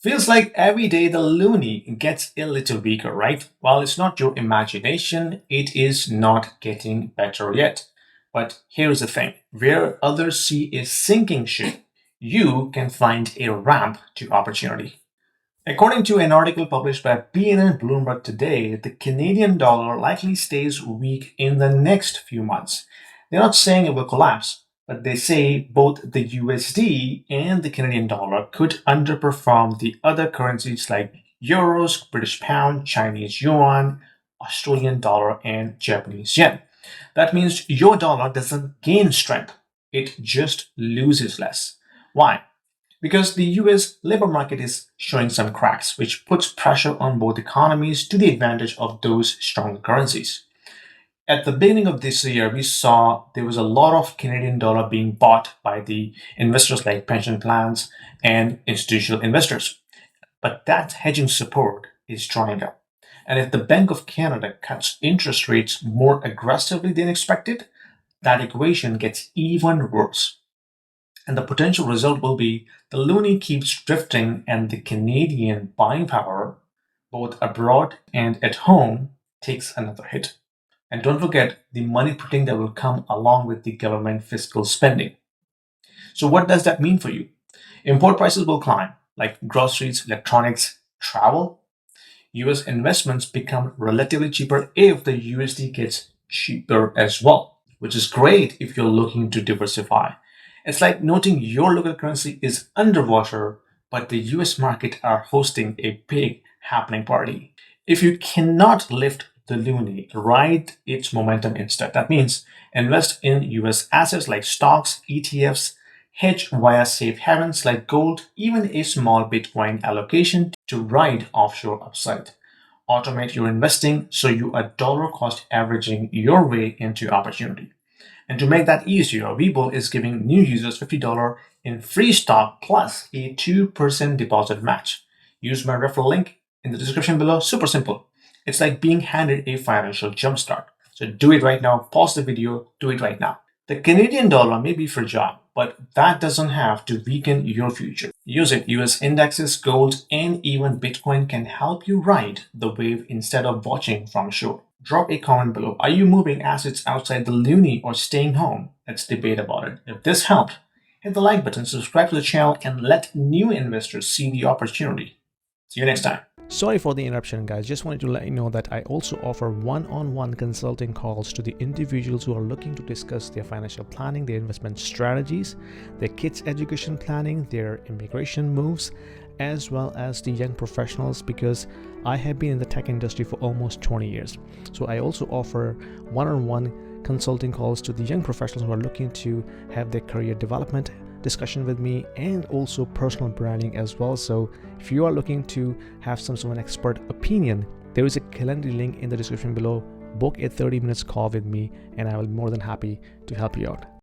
Feels like every day the Loonie gets a little weaker, right? Well, it's not your imagination, it is not getting better yet. But here's the thing, where others see a sinking ship, you can find a ramp to opportunity. According to an article published by BN and Bloomberg today, the Canadian dollar likely stays weak in the next few months. They're not saying it will collapse, but they say both the USD and the Canadian dollar could underperform the other currencies like euros, British pound, Chinese yuan, Australian dollar, and Japanese yen. That means your dollar doesn't gain strength, it just loses less. Why? Because the US labor market is showing some cracks, which puts pressure on both economies to the advantage of those stronger currencies. At the beginning of this year, we saw there was a lot of Canadian dollar being bought by the investors like pension plans and institutional investors. But that hedging support is drying up. And if the Bank of Canada cuts interest rates more aggressively than expected, that equation gets even worse. And the potential result will be the loonie keeps drifting and the Canadian buying power, both abroad and at home, takes another hit. And don't forget the money printing that will come along with the government fiscal spending. So, what does that mean for you? Import prices will climb, like groceries, electronics, travel. US investments become relatively cheaper if the USD gets cheaper as well, which is great if you're looking to diversify. It's like noting your local currency is underwater, but the US market are hosting a big happening party. If you cannot lift the loonie, ride its momentum instead. That means invest in US assets like stocks, ETFs, hedge via safe havens like gold, even a small Bitcoin allocation to ride offshore upside. Automate your investing so you are dollar cost averaging your way into opportunity. And to make that easier, Webull is giving new users $50 in free stock plus a 2% deposit match. Use my referral link in the description below. Super simple. It's like being handed a financial jumpstart. So do it right now. Pause the video. Do it right now. The Canadian dollar may be fragile, but that doesn't have to weaken your future. Use it. US indexes, gold, and even Bitcoin can help you ride the wave instead of watching from shore. Drop a comment below. Are you moving assets outside the loonie or staying home? Let's debate about it. If this helped, hit the like button, subscribe to the channel, and let new investors see the opportunity. See you next time. Sorry for the interruption, guys. Just wanted to let you know that I also offer one-on-one consulting calls to the individuals who are looking to discuss their financial planning, their investment strategies, their kids' education planning, their immigration moves, as well as the young professionals, because I have been in the tech industry for almost 20 years. So I also offer one-on-one consulting calls to the young professionals who are looking to have their career development discussion with me, and also personal branding as well. So if you are looking to have some sort of an expert opinion, there is a calendar link in the description below. Book a 30 minutes call with me and I will be more than happy to help you out.